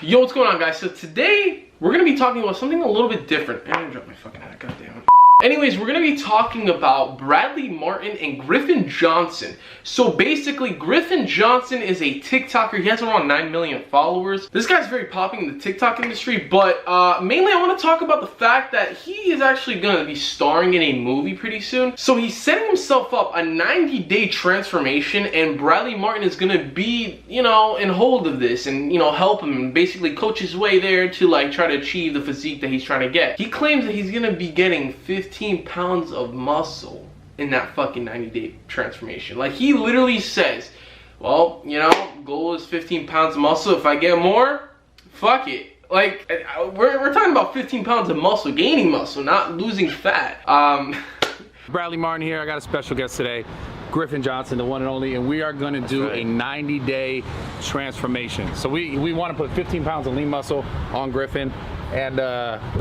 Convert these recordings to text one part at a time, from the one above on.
Yo, what's going on, guys? So today we're gonna be talking about something a little bit different. I'm gonna drop my fucking hat, goddamn it. Anyways, we're gonna be talking about Bradley Martyn and Griffin Johnson. So basically, Griffin Johnson is a TikToker. He has around 9 million followers. This guy's very popular in the TikTok industry, but mainly I want to talk about the fact that he is actually gonna be starring in a movie pretty soon. So he's setting himself up a 90-day transformation, and Bradley Martyn is gonna be, you know, in hold of this and, you know, help him and basically coach his way there to like try to achieve the physique that he's trying to get. He claims that he's gonna be getting 15 pounds of muscle in that fucking 90-day transformation. Like, he literally says, well, you know, goal is 15 pounds of muscle. If I get more, fuck it. Like, we're talking about 15 pounds of muscle, gaining muscle, not losing fat. Bradley Martyn here. I got a special guest today, Griffin Johnson, the one and only, and we are going to do a 90-day transformation. So we want to put 15 pounds of lean muscle on Griffin. And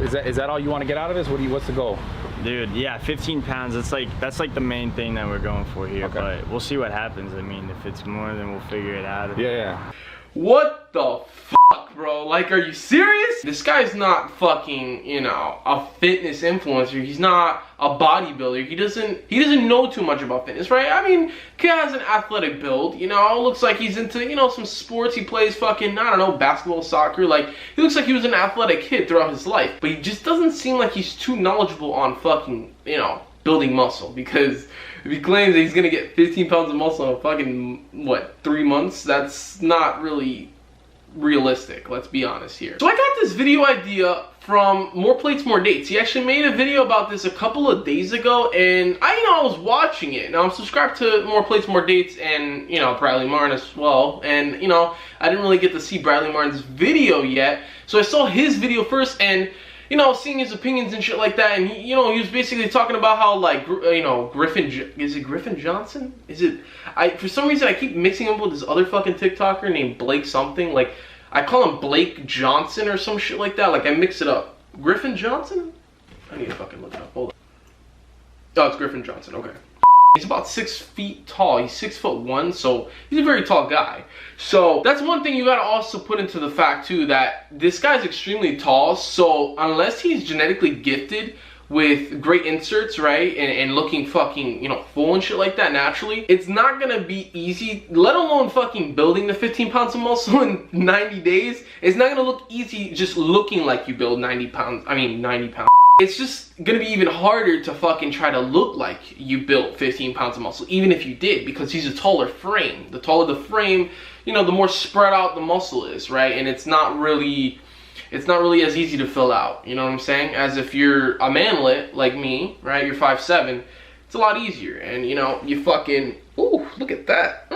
is that all you want to get out of this? What's the goal? Dude, yeah, 15 pounds. That's like the main thing that we're going for here. Okay. But we'll see what happens. I mean, if it's more, then we'll figure it out. Yeah. What the fuck, bro? Like, are you serious? This guy's not fucking, you know, a fitness influencer. He's not a bodybuilder. He doesn't know too much about fitness, right? I mean, kid has an athletic build, you know, looks like he's into, you know, some sports. He plays fucking, I don't know, basketball, soccer. Like, he looks like he was an athletic kid throughout his life. But he just doesn't seem like he's too knowledgeable on fucking, you know, building muscle, because if he claims that he's gonna get 15 pounds of muscle in fucking, what, 3 months, that's not really realistic, let's be honest here. So I got this video idea from More Plates, More Dates. He actually made a video about this a couple of days ago, and I was watching it. Now, I'm subscribed to More Plates, More Dates and, you know, Bradley Martyn as well, and, you know, I didn't really get to see Bradley Martyn's video yet, so I saw his video first, and, you know, seeing his opinions and shit like that, and he, you know, he was basically talking about how, like, you know, is it Griffin Johnson? For some reason I keep mixing him with this other fucking TikToker named Blake something. Like, I call him Blake Johnson or some shit like that. Like, I mix it up. Griffin Johnson? I need to fucking look it up. Hold on. Oh, it's Griffin Johnson. Okay. He's about 6 feet tall. He's 6'1", so he's a very tall guy. So that's one thing you gotta also put into the fact too, that this guy's extremely tall. So unless he's genetically gifted with great inserts, right, and looking fucking, you know, full and shit like that naturally, it's not gonna be easy, let alone fucking building the 15 pounds of muscle in 90 days. It's not gonna look easy just looking like you build 90 pounds. It's just gonna be even harder to fucking try to look like you built 15 pounds of muscle, even if you did, because he's a taller frame. The taller the frame, you know, the more spread out the muscle is, right? And it's not really as easy to fill out, you know what I'm saying? As if you're a manlet like me, right? You're 5'7", it's a lot easier. And, you know, you fucking, ooh, look at that.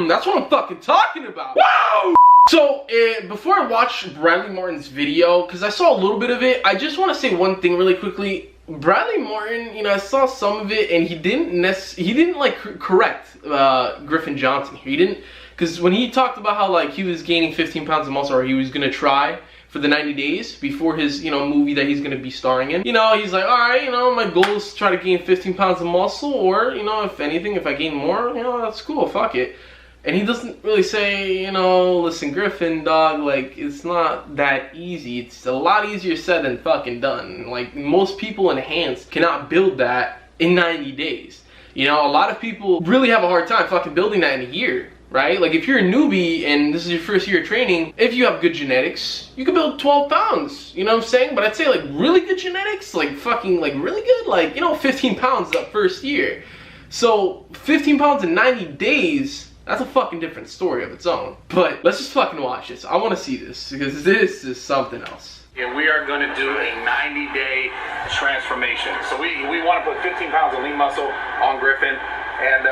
That's what I'm fucking talking about. Wow! So, before I watch Bradley Martyn's video, because I saw a little bit of it, I just want to say one thing really quickly. Bradley Martyn, you know, I saw some of it, and he didn't like correct Griffin Johnson. He didn't, because when he talked about how, like, he was gaining 15 pounds of muscle, or he was gonna try for the 90 days before his, you know, movie that he's gonna be starring in. You know, he's like, all right, you know, my goal is to try to gain 15 pounds of muscle, or, you know, if anything, if I gain more, you know, that's cool, fuck it. And he doesn't really say, you know, listen, Griffin, dog, like, it's not that easy. It's a lot easier said than fucking done. Like, most people enhanced cannot build that in 90 days. You know, a lot of people really have a hard time fucking building that in a year, right? Like, if you're a newbie and this is your first year of training, if you have good genetics, you can build 12 pounds, you know what I'm saying? But I'd say, like, really good genetics, like, fucking, like, really good, like, you know, 15 pounds that first year. So, 15 pounds in 90 days, that's a fucking different story of its own. But let's just fucking watch this. I want to see this, because this is something else. And we are going to do a 90-day transformation. So we want to put 15 pounds of lean muscle on Griffin. And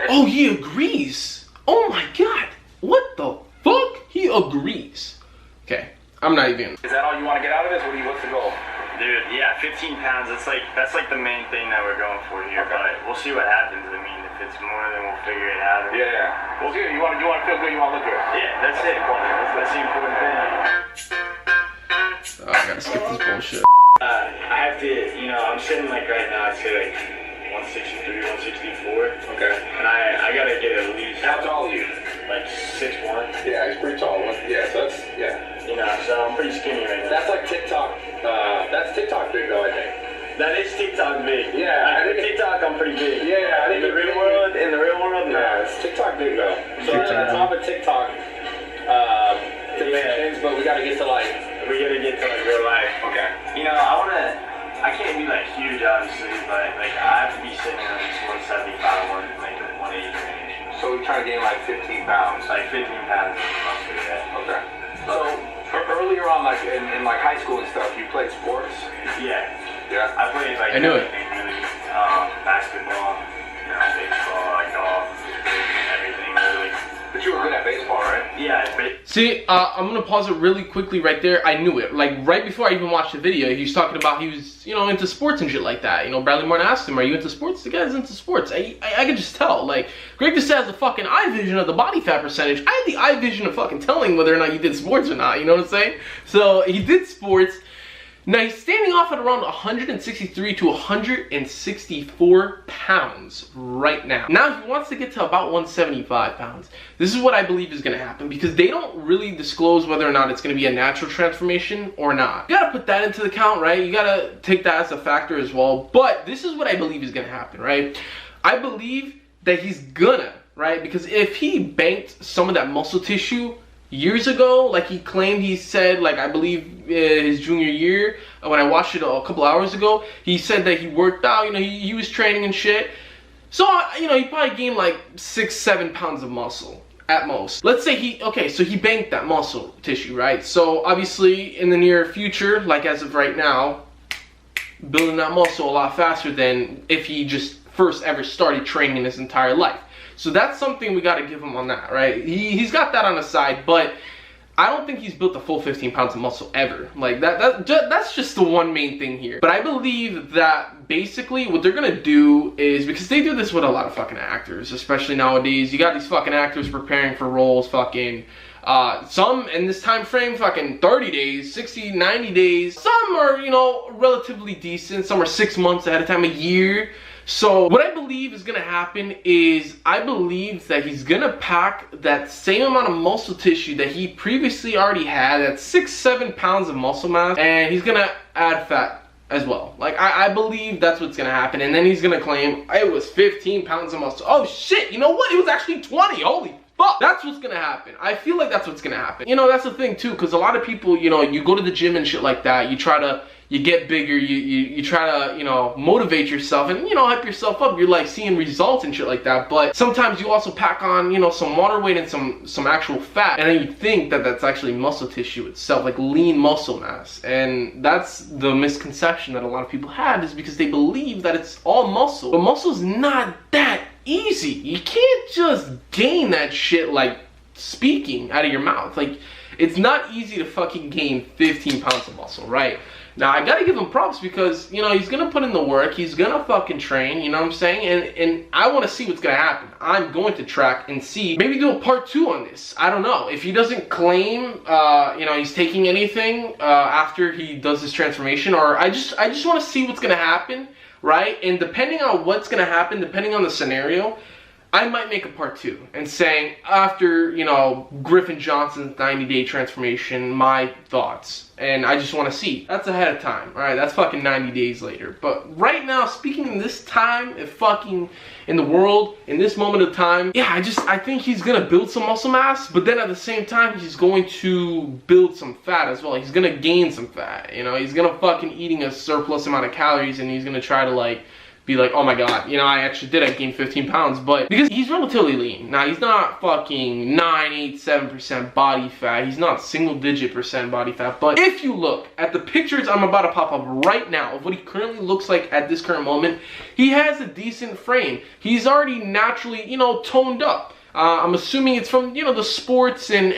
oh, he agrees. Oh my god. What the fuck? He agrees. Okay, I'm not even. Is that all you want to get out of this? What's the goal? Dude, yeah, 15 pounds. That's like the main thing that we're going for here. Okay. But we'll see what happens. I mean, if it's more, then we'll figure it out. Yeah. Well, you want to feel good. You want to look good. Yeah, that's it. That's the important thing. Oh, I gotta skip this bullshit. I have to, you know, I'm sitting like right now, I'd say like 163, 164. Okay. And I gotta get at least. How tall are you? Like 6'1". Yeah, he's pretty tall. Yeah, so that's, yeah. so I'm pretty skinny right now. That's like TikTok. That's TikTok big though, I think. That is TikTok big. Yeah, I think TikTok I'm pretty big. Yeah, I think in the real world, no. Yeah, it's TikTok big though. So we're at the top of TikTok. Things, but we gotta get to like real life. Okay. You know, I can't be like huge obviously, but like I have to be sitting on this 175, 180 range. So we're trying to gain like 15 pounds. Like 15 pounds of muscle, yeah. Okay. So earlier on, like in like high school and stuff, you played sports? Yeah. Yeah. I played like I knew it. Really, basketball, you know, baseball, like golf, everything really. But you were good at baseball, right? Yeah. See, I'm gonna pause it really quickly right there. I knew it. Like, right before I even watched the video, he was talking about he was, you know, into sports and shit like that. You know, Bradley Martyn asked him, are you into sports? The guy's into sports. I could just tell. Like, Greg just has the fucking eye vision of the body fat percentage. I had the eye vision of fucking telling whether or not you did sports or not. You know what I'm saying? So, he did sports. Now, he's standing off at around 163 to 164 pounds right now. Now, he wants to get to about 175 pounds. This is what I believe is going to happen because they don't really disclose whether or not it's going to be a natural transformation or not. You got to put that into the count, right? You got to take that as a factor as well. But this is what I believe is going to happen, right? I believe that he's gonna, right? Because if he banked some of that muscle tissue years ago, like he claimed, he said, like I believe his junior year, when I watched it a couple hours ago, he said that he worked out, you know, he was training and shit. So, you know, he probably gained like 6-7 pounds of muscle at most. Let's say so he banked that muscle tissue, right? So obviously in the near future, like as of right now, building that muscle a lot faster than if he just first ever started training his entire life. So that's something we got to give him on that, right? He's got that on the side, but I don't think he's built the full 15 pounds of muscle ever. Like that's just the one main thing here. But I believe that basically what they're gonna do is, because they do this with a lot of fucking actors, especially nowadays. You got these fucking actors preparing for roles, fucking some in this time frame, fucking 30 days, 60, 90 days. Some are, you know, relatively decent. Some are 6 months ahead of time, a year. So what I believe is gonna happen is I believe that he's gonna pack that same amount of muscle tissue that he previously already had, that 6-7 pounds of muscle mass, and he's gonna add fat as well. Like I believe that's what's gonna happen, and then he's gonna claim it was 15 pounds of muscle. Oh shit, you know what? It was actually 20. Holy fuck. That's what's gonna happen. I feel like that's what's gonna happen. You know, that's the thing too, because a lot of people, you know, you go to the gym and shit like that, you get bigger, you try to, you know, motivate yourself and, you know, hype yourself up. You're like seeing results and shit like that. But sometimes you also pack on, you know, some water weight and some actual fat. And then you think that that's actually muscle tissue itself, like lean muscle mass. And that's the misconception that a lot of people have, is because they believe that it's all muscle. But muscle's not that easy. You can't just gain that shit like speaking out of your mouth. Like, it's not easy to fucking gain 15 pounds of muscle, right? Now, I gotta give him props because, you know, he's gonna put in the work, he's gonna fucking train, you know what I'm saying? And I wanna see what's gonna happen. I'm going to track and see, maybe do a part 2 on this. I don't know. If he doesn't claim, you know, he's taking anything after he does his transformation, or I just wanna see what's gonna happen, right? And depending on what's gonna happen, depending on the scenario, I might make a part 2 and saying, after, you know, Griffin Johnson's 90-day transformation, my thoughts. And I just want to see. That's ahead of time, alright? That's fucking 90 days later. But right now, speaking in this time, in the world, in this moment of time, yeah, I think he's gonna build some muscle mass, but then at the same time, he's going to build some fat as well. He's gonna gain some fat, you know? He's gonna fucking eating a surplus amount of calories, and he's gonna try to, like, be like, oh my god, you know, I gained 15 pounds, but because he's relatively lean. Now, he's not fucking 9, 8, 7% body fat. He's not single-digit % body fat, but if you look at the pictures I'm about to pop up right now of what he currently looks like at this current moment, he has a decent frame. He's already naturally, you know, toned up. I'm assuming it's from, you know, the sports and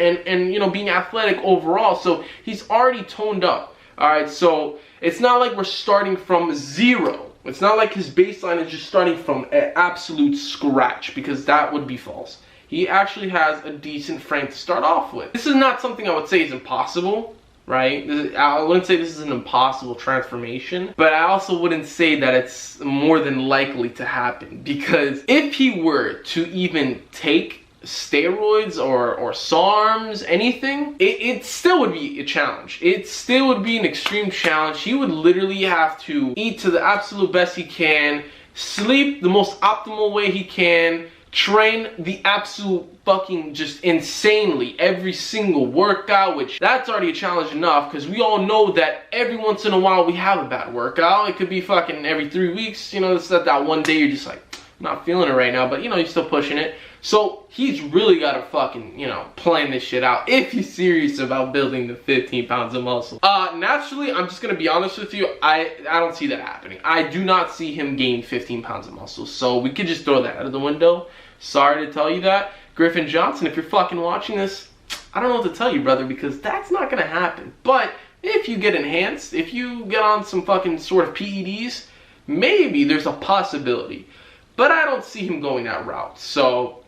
you know, being athletic overall, so he's already toned up. Alright, so it's not like we're starting from zero. It's not like his baseline is just starting from an absolute scratch, because that would be false. He actually has a decent frame to start off with. This is not something I would say is impossible, right? I wouldn't say this is an impossible transformation, but I also wouldn't say that it's more than likely to happen, because if he were to even take steroids or SARMs, anything, it still would be a challenge. It still would be an extreme challenge. He would literally have to eat to the absolute best he can, sleep the most optimal way he can, train the absolute fucking just insanely every single workout, which that's already a challenge enough, because we all know that every once in a while we have a bad workout. It could be fucking every 3 weeks, you know, it's that one day you're just like, I'm not feeling it right now, but you know, you're still pushing it. So he's really got to fucking, you know, plan this shit out if he's serious about building the 15 pounds of muscle. Naturally, I'm just going to be honest with you, I don't see that happening. I do not see him gain 15 pounds of muscle, so we could just throw that out of the window. Sorry to tell you that. Griffin Johnson, if you're fucking watching this, I don't know what to tell you, brother, because that's not going to happen. But if you get enhanced, if you get on some fucking sort of PEDs, maybe there's a possibility. But I don't see him going that route, so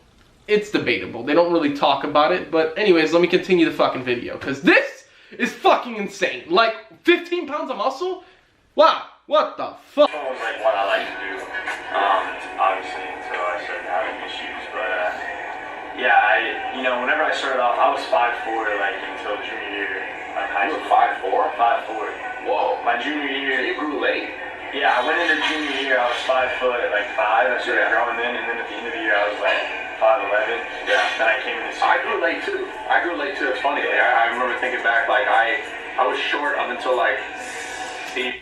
it's debatable. They don't really talk about it, but anyways, let me continue the fucking video, because this is fucking insane. Like, 15 pounds of muscle? Wow, what the fuck? That was like what I like to do, obviously, until I started having issues, but yeah, you know, whenever I started off, I was 5'4", like, until junior year, like high school. 5'4"? 5'4". Whoa. My junior year. So you grew late. Yeah, I went into junior year, I was 5 foot at like 5, I started growing then, and then at the end of the year, I was like 5'11". Yeah. Then I came into I grew late too. It's funny. Like, I remember thinking back, like I was short up until like 8.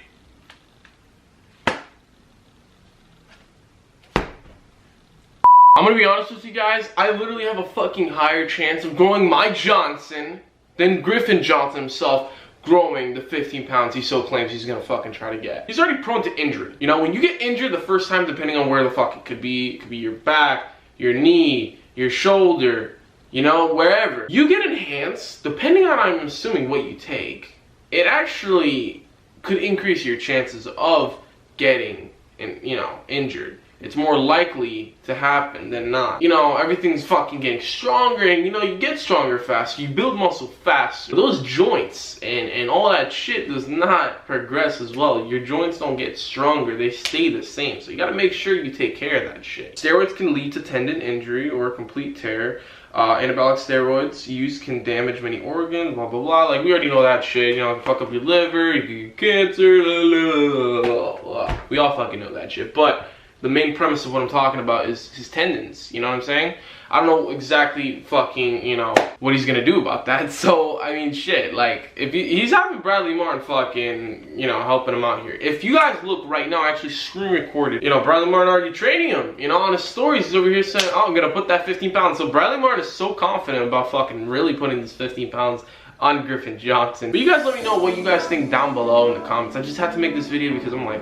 I'm gonna be honest with you guys, I literally have a fucking higher chance of growing my Johnson than Griffin Johnson himself growing the 15 pounds he so claims he's gonna fucking try to get. He's already prone to injury. You know, when you get injured the first time, depending on where the fuck it could be your back, your knee, your shoulder, you know, wherever. You get enhanced, depending on, I'm assuming, what you take, it actually could increase your chances of getting, you know, injured. It's more likely to happen than not. You know, everything's fucking getting stronger, and you know, you get stronger faster, you build muscle faster. Those joints and all that shit does not progress as well. Your joints don't get stronger, they stay the same. So you gotta make sure you take care of that shit. Steroids can lead to tendon injury or a complete tear. Anabolic steroids used can damage many organs, blah blah blah. Like, we already know that shit. You know, fuck up your liver, you can get cancer, blah, blah, blah, blah. We all fucking know that shit. But the main premise of what I'm talking about is his tendons, you know what I'm saying? I don't know exactly fucking, you know, what he's gonna do about that. So, I mean, shit, like, if he's having Bradley Martyn fucking, you know, helping him out here. If you guys look right now, I actually screen recorded, you know, Bradley Martyn already training him, you know, on his stories, he's over here saying, oh, I'm gonna put that 15 pounds. So Bradley Martyn is so confident about fucking really putting this 15 pounds on Griffin Johnson. But you guys let me know what you guys think down below in the comments. I just had to make this video because I'm like,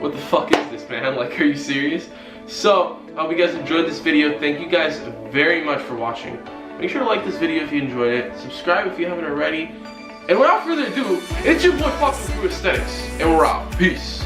what the fuck is this, man? Like, are you serious? So, I hope you guys enjoyed this video. Thank you guys very much for watching. Make sure to like this video if you enjoyed it. Subscribe if you haven't already. And without further ado, it's your boy fucking Drew Aesthetics, and we're out. Peace.